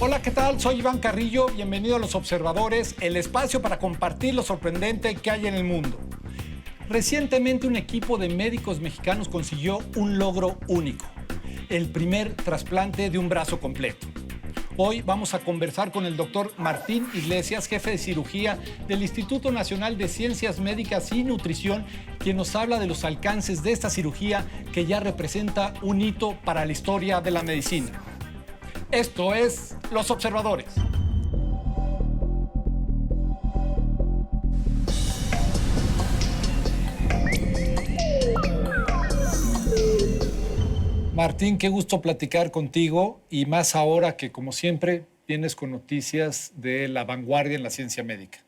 Hola, ¿qué tal? Soy Iván Carrillo, bienvenido a Los Observadores, el espacio para compartir lo sorprendente que hay en el mundo. Recientemente un equipo de médicos mexicanos consiguió un logro único, el primer trasplante de un brazo completo. Hoy vamos a conversar con el doctor Martín Iglesias, jefe de cirugía del Instituto Nacional de Ciencias Médicas y Nutrición, quien nos habla de los alcances de esta cirugía que ya representa un hito para la historia de la medicina. Esto es Los Observadores. Martín, qué gusto platicar contigo y más ahora que, como siempre, vienes con noticias de la vanguardia en la ciencia médica.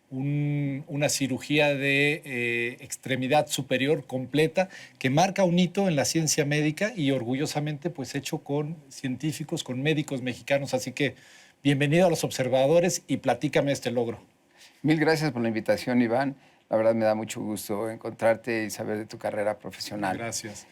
Una cirugía de extremidad superior completa que marca un hito en la ciencia médica y orgullosamente pues hecho con científicos, con médicos mexicanos. Así que bienvenido a Los Observadores y platícame este logro. Mil gracias por la invitación, Iván. La verdad me da mucho gusto encontrarte y saber de tu carrera profesional. Gracias.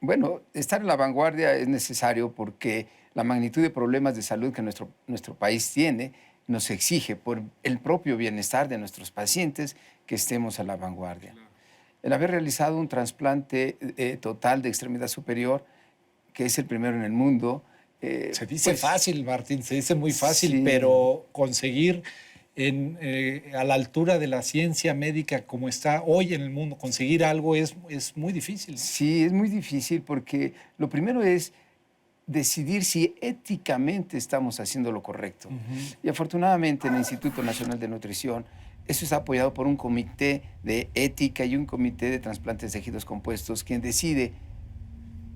Bueno, estar en la vanguardia es necesario porque la magnitud de problemas de salud que nuestro país tiene nos exige, por el propio bienestar de nuestros pacientes, que estemos a la vanguardia. Claro. El haber realizado un trasplante total de extremidad superior, que es el primero en el mundo. Se dice fácil, Martín, se dice muy fácil, sí. Pero conseguir a la altura de la ciencia médica como está hoy en el mundo, conseguir algo es muy difícil, ¿no? Sí, es muy difícil porque lo primero es decidir si éticamente estamos haciendo lo correcto. Y afortunadamente en el Instituto Nacional de Nutrición eso está apoyado por un comité de ética y un comité de trasplantes de tejidos compuestos quien decide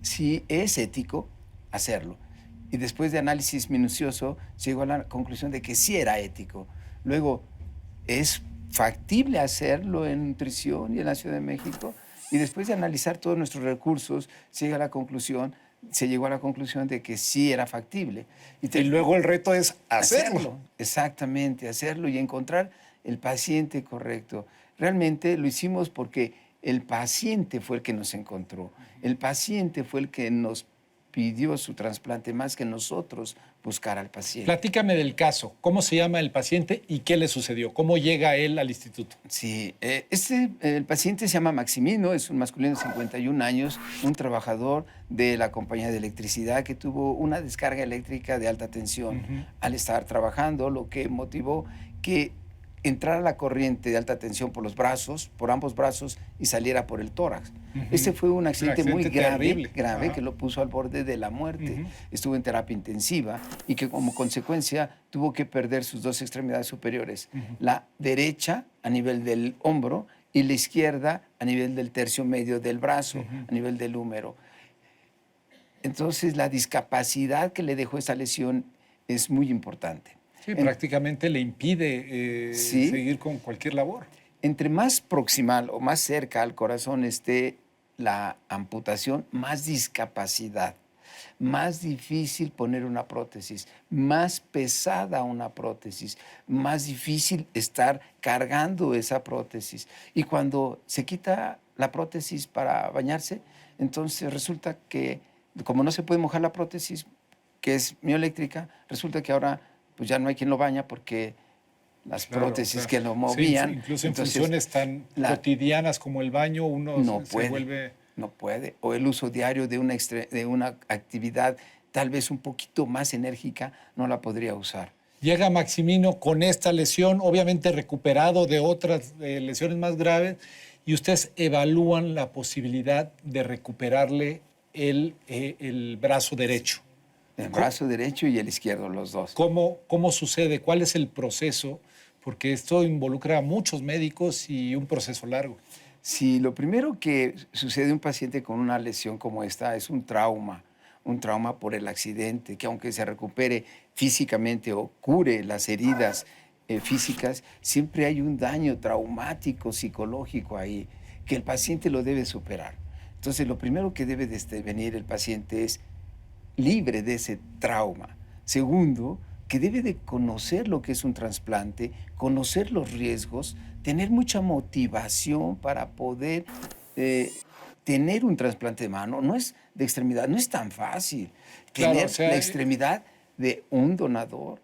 si es ético hacerlo. Y después de análisis minucioso se llegó a la conclusión de que sí era ético. Luego, ¿es factible hacerlo en nutrición y en la Ciudad de México? Y después de analizar todos nuestros recursos se llegó a la conclusión de que sí era factible. Y luego el reto es hacerlo. Exactamente, hacerlo y encontrar el paciente correcto. Realmente lo hicimos porque el paciente fue el que nos encontró. El paciente fue el que nos pidió su trasplante más que nosotros buscar al paciente. Platícame del caso. ¿Cómo se llama el paciente y qué le sucedió? ¿Cómo llega él al instituto? Sí, el paciente se llama Maximino, es un masculino de 51 años, un trabajador de la compañía de electricidad que tuvo una descarga eléctrica de alta tensión al estar trabajando, lo que motivó que entrara la corriente de alta tensión por los brazos, por ambos brazos, y saliera por el tórax. Este fue un accidente muy grave que lo puso al borde de la muerte. Estuvo en terapia intensiva y que como consecuencia tuvo que perder sus dos extremidades superiores. La derecha a nivel del hombro y la izquierda a nivel del tercio medio del brazo, a nivel del húmero. Entonces la discapacidad que le dejó esta lesión es muy importante. Sí, prácticamente le impide seguir con cualquier labor. Entre más proximal o más cerca al corazón esté la amputación, más discapacidad, más difícil poner una prótesis, más pesada una prótesis, más difícil estar cargando esa prótesis. Y cuando se quita la prótesis para bañarse, entonces resulta que, como no se puede mojar la prótesis, que es mioeléctrica, resulta que ahora pues ya no hay quien lo baña porque las prótesis que lo movían. Sí, incluso en funciones tan cotidianas como el baño, uno se vuelve... No puede. O el uso diario de una actividad tal vez un poquito más enérgica, no la podría usar. Llega Maximino con esta lesión, obviamente recuperado de otras lesiones más graves, y ustedes evalúan la posibilidad de recuperarle el brazo derecho. El brazo derecho y el izquierdo, los dos. ¿Cómo sucede? ¿Cuál es el proceso? Porque esto involucra a muchos médicos y un proceso largo. Sí, lo primero que sucede a un paciente con una lesión como esta es un trauma por el accidente, que aunque se recupere físicamente o cure las heridas físicas, siempre hay un daño traumático, psicológico ahí, que el paciente lo debe superar. Entonces, lo primero que debe de venir el paciente es libre de ese trauma. Segundo, que debe de conocer lo que es un trasplante, conocer los riesgos, tener mucha motivación para poder tener un trasplante de mano no es de extremidad, no es tan fácil. Claro, Tener o sea, la extremidad de un donador,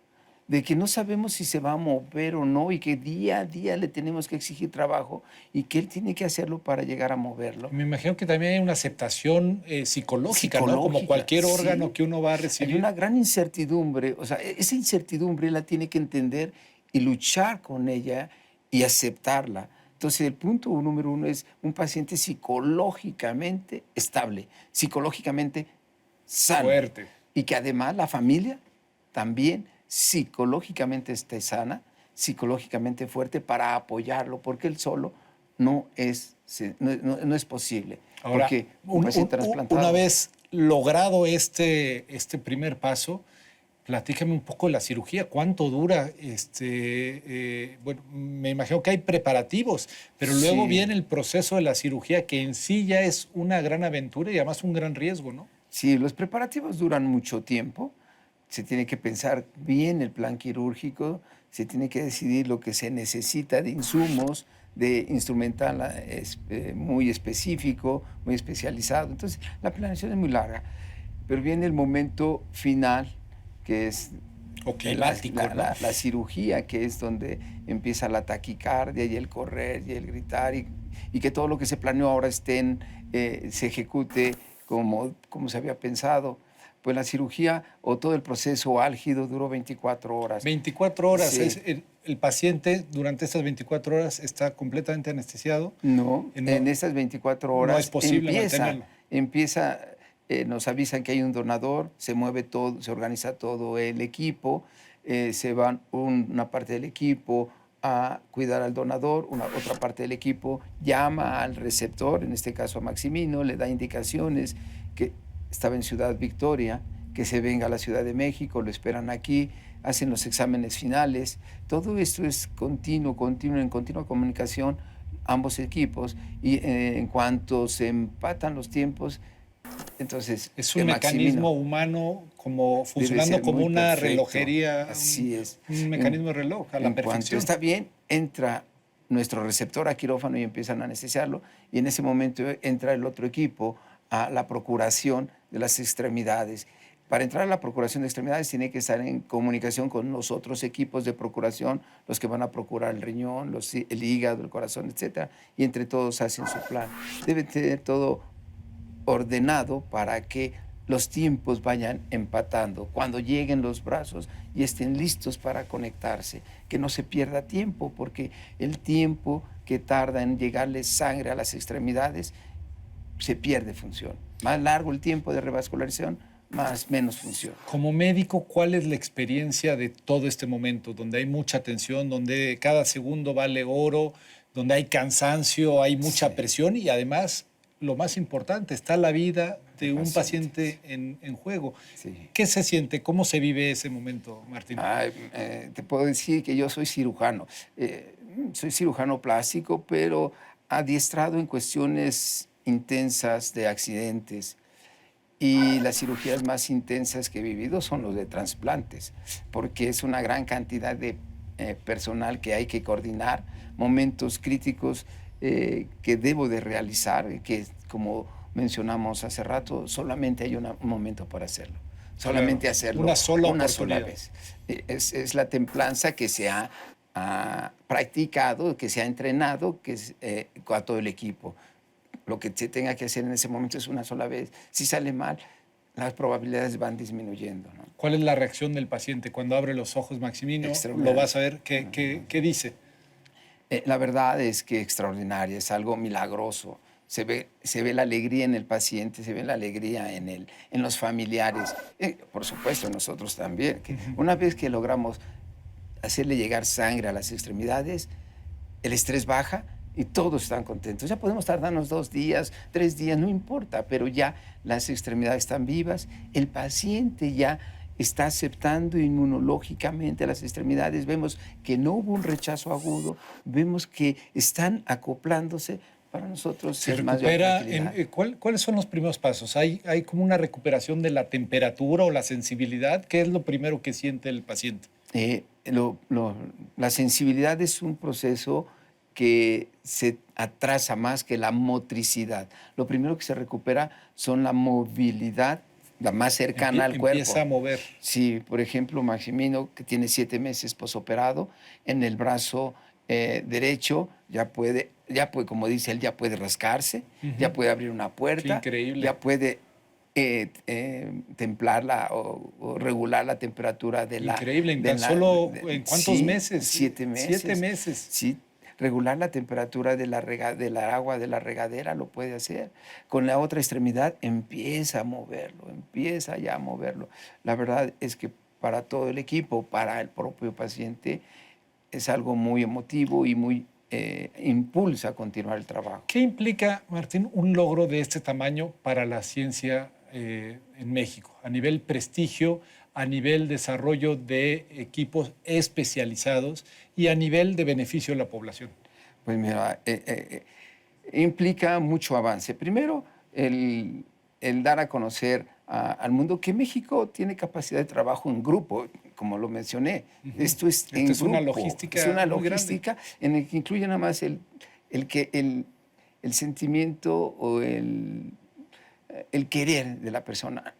de que no sabemos si se va a mover o no y que día a día le tenemos que exigir trabajo y que él tiene que hacerlo para llegar a moverlo. me imagino que también hay una aceptación psicológica, ¿no? Como cualquier órgano sí. que uno va a Hay recibir. una gran incertidumbre, o sea, esa incertidumbre la tiene que entender y luchar con ella y aceptarla. Entonces, el punto número uno es un paciente psicológicamente estable, psicológicamente sano. Fuerte. Y que además la familia también psicológicamente esté sana, psicológicamente fuerte para apoyarlo, porque él solo no es, no es posible. Ahora, Porque un paciente trasplantado... una vez logrado este primer paso, platícame un poco de la cirugía, cuánto dura. Bueno, me imagino que hay preparativos, pero luego Sí. viene el proceso de la cirugía, que en sí ya es una gran aventura y además un gran riesgo, ¿no? Sí, los preparativos duran mucho tiempo. Se tiene que pensar bien el plan quirúrgico, se tiene que decidir lo que se necesita de insumos, de instrumental muy específico, muy especializado. Entonces, la planeación es muy larga, pero viene el momento final, que es O climático, ¿no? la cirugía, que es donde empieza la taquicardia y el correr y el gritar y que todo lo que se planeó ahora se ejecute como se había pensado. Pues la cirugía o todo el proceso álgido duró 24 horas. 24 horas. Sí. El paciente durante estas 24 horas está completamente anestesiado. No, en estas 24 horas no es posible mantenerlo. Nos avisan que hay un donador, se mueve todo, se organiza todo el equipo, se van una parte del equipo a cuidar al donador, otra parte del equipo llama al receptor, en este caso a Maximino, le da indicaciones que estaba en Ciudad Victoria, que se venga a la Ciudad de México, lo esperan aquí, hacen los exámenes finales. Todo esto es en continua comunicación, ambos equipos, y en cuanto se empatan los tiempos, entonces... Es un mecanismo humano funcionando como una perfecto. relojería. Así es. Un mecanismo de reloj a la En cuanto perfección. está bien, entra nuestro receptor a quirófano y empiezan a anestesiarlo, y en ese momento entra el otro equipo a la procuración de las extremidades. Para entrar a la procuración de extremidades tiene que estar en comunicación con los otros equipos de procuración, los que van a procurar el riñón, el hígado, el corazón, etc. Y entre todos hacen su plan. Debe tener todo ordenado para que los tiempos vayan empatando. Cuando lleguen los brazos y estén listos para conectarse, que no se pierda tiempo, porque el tiempo que tarda en llegarle sangre a las extremidades se pierde función. Más largo el tiempo de revascularización, menos función. Como médico, ¿cuál es la experiencia de todo este momento, donde hay mucha tensión, donde cada segundo vale oro, donde hay cansancio, hay mucha presión y además, lo más importante, está la vida de un paciente en juego? Sí. ¿Qué se siente? ¿Cómo se vive ese momento, Martín? Te puedo decir que yo soy cirujano. Soy cirujano plástico, pero adiestrado en cuestiones intensas de accidentes. Y las cirugías más intensas que he vivido son los de trasplantes, porque es una gran cantidad de personal que hay que coordinar, momentos críticos que debo de realizar, que como mencionamos hace rato, solamente hay un momento para hacerlo. Solamente hacerlo una sola vez. Es la templanza que se ha practicado, que se ha entrenado a todo el equipo. Lo que se tenga que hacer en ese momento es una sola vez. Si sale mal, las probabilidades van disminuyendo, ¿no? ¿Cuál es la reacción del paciente cuando abre los ojos, Maximino? Lo vas a ver. ¿Qué dice? La verdad es que extraordinaria, es algo milagroso. Se ve la alegría en el paciente, se ve la alegría en los familiares. Por supuesto, nosotros también. Que una vez que logramos hacerle llegar sangre a las extremidades, el estrés baja y todos están contentos. Ya podemos tardarnos 2 días, 3 días, no importa, pero ya las extremidades están vivas. El paciente ya está aceptando inmunológicamente las extremidades. Vemos que no hubo un rechazo agudo, vemos que están acoplándose. Para nosotros ¿Se es más de recupera? tranquilidad. ¿Cuáles son los primeros pasos? ¿Hay como una recuperación de la temperatura o la sensibilidad? ¿Qué es lo primero que siente el paciente? La sensibilidad es un proceso que atrasa más que la motricidad. Lo primero que se recupera son la movilidad, la más cercana al cuerpo. Empieza a mover. Sí, por ejemplo, Maximino, que tiene 7 meses posoperado, en el brazo derecho ya puede, como dice él, ya puede rascarse, ya puede abrir una puerta, ya puede templarla o regular la temperatura de la... Increíble, ¿en cuántos meses? 7 meses. 7 meses. Sí, regular la temperatura de la agua de la regadera lo puede hacer. Con la otra extremidad empieza ya a moverlo. La verdad es que para todo el equipo, para el propio paciente, es algo muy emotivo y muy impulsa a continuar el trabajo. ¿Qué implica, Martín, un logro de este tamaño para la ciencia en México? A nivel prestigio, a nivel desarrollo de equipos especializados y a nivel de beneficio de la población. Pues mira, implica mucho avance. Primero, el dar a conocer al mundo que México tiene capacidad de trabajo en grupo, como lo mencioné. Esto es en grupo. Una logística. Es una logística en el que incluye nada más el sentimiento o el querer de la persona.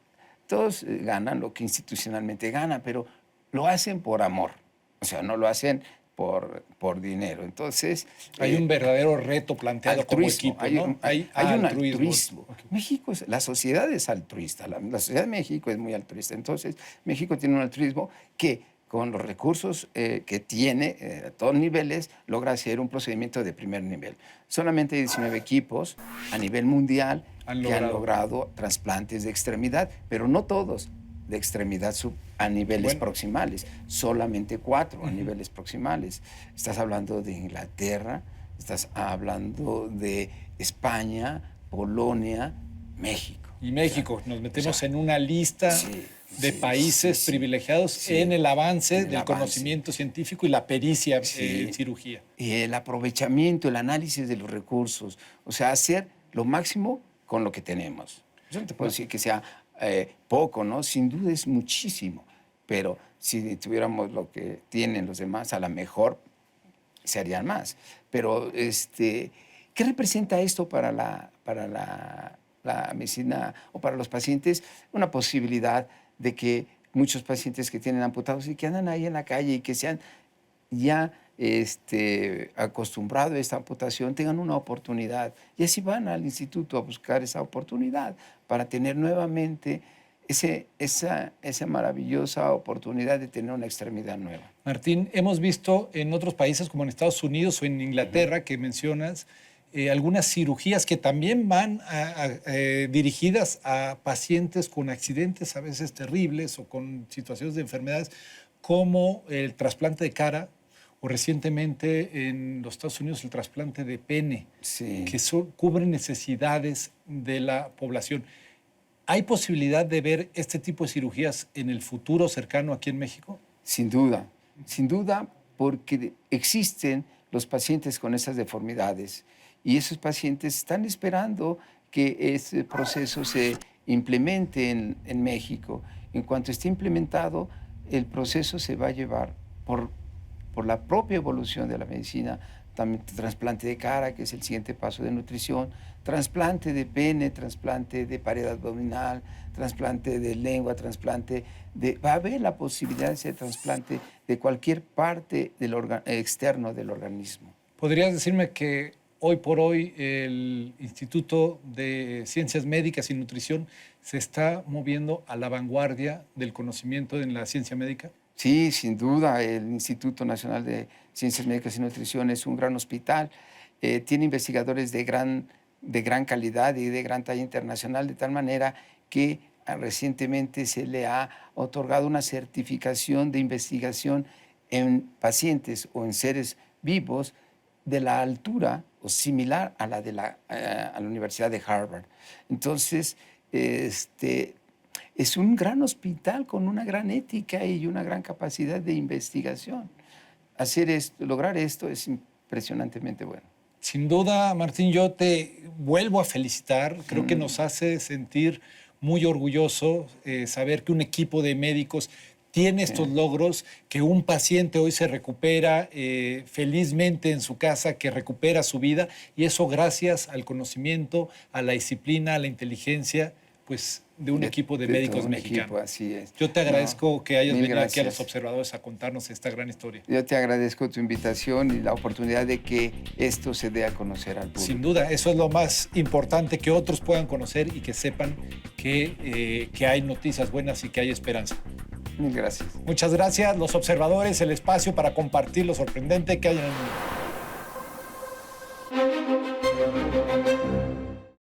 Todos ganan lo que institucionalmente ganan, pero lo hacen por amor. O sea, no lo hacen por dinero. Entonces... Hay un verdadero reto planteado como equipo, ¿no? Hay un altruismo. Okay. México, la sociedad es altruista. La sociedad de México es muy altruista. Entonces, México tiene un altruismo que, con los recursos que tiene a todos niveles, logra hacer un procedimiento de primer nivel. Solamente hay 19 equipos a nivel mundial que han logrado trasplantes de extremidad, pero no todos de extremidad a niveles proximales, solamente 4 a niveles proximales. Estás hablando de Inglaterra, estás hablando de España, Polonia, México. Y México, nos metemos en una lista de países privilegiados en el avance del conocimiento científico y la pericia en cirugía. Y el aprovechamiento, el análisis de los recursos, o sea, hacer lo máximo con lo que tenemos. Yo no te puedo decir que sea poco, ¿no? Sin duda es muchísimo, pero si tuviéramos lo que tienen los demás, a lo mejor se harían más. Pero, ¿qué representa esto para la medicina o para los pacientes? Una posibilidad de que muchos pacientes que tienen amputados y que andan ahí en la calle y que se han ya acostumbrado a esta amputación, tengan una oportunidad. Y así van al instituto a buscar esa oportunidad para tener nuevamente esa maravillosa oportunidad de tener una extremidad nueva. Martín, hemos visto en otros países como en Estados Unidos o en Inglaterra, que mencionas, algunas cirugías que también van dirigidas a pacientes con accidentes a veces terribles o con situaciones de enfermedades, como el trasplante de cara, o recientemente en los Estados Unidos el trasplante de pene, que cubren necesidades de la población. ¿Hay posibilidad de ver este tipo de cirugías en el futuro cercano aquí en México? Sin duda, porque existen los pacientes con esas deformidades y esos pacientes están esperando que ese proceso se implemente en México. En cuanto esté implementado, el proceso se va a llevar por la propia evolución de la medicina, también trasplante de cara, que es el siguiente paso de nutrición, trasplante de pene, trasplante de pared abdominal, trasplante de lengua, va a haber la posibilidad de hacer trasplante de cualquier parte externo del organismo. ¿Podrías decirme que hoy por hoy el Instituto de Ciencias Médicas y Nutrición se está moviendo a la vanguardia del conocimiento en la ciencia médica? Sí, sin duda, el Instituto Nacional de Ciencias Médicas y Nutrición es un gran hospital, tiene investigadores de gran calidad y de gran talla internacional, de tal manera que recientemente se le ha otorgado una certificación de investigación en pacientes o en seres vivos de la altura o similar a la de la Universidad de Harvard. Entonces, es un gran hospital con una gran ética y una gran capacidad de investigación. Lograr esto es impresionantemente bueno. Sin duda, Martín, yo te vuelvo a felicitar. Creo que nos hace sentir muy orgulloso saber que un equipo de médicos tiene estos logros, que un paciente hoy se recupera felizmente en su casa, que recupera su vida, y eso gracias al conocimiento, a la disciplina, a la inteligencia, pues de un equipo de médicos todo un mexicanos. equipo, así es. Yo te agradezco que hayas venido aquí a gracias. Los Observadores a contarnos esta gran historia. Yo te agradezco tu invitación y la oportunidad de que esto se dé a conocer al público. Sin duda, eso es lo más importante, que otros puedan conocer y que sepan que hay noticias buenas y que hay esperanza. Mil gracias. Muchas gracias, Los Observadores, el espacio para compartir lo sorprendente que hay en el mundo.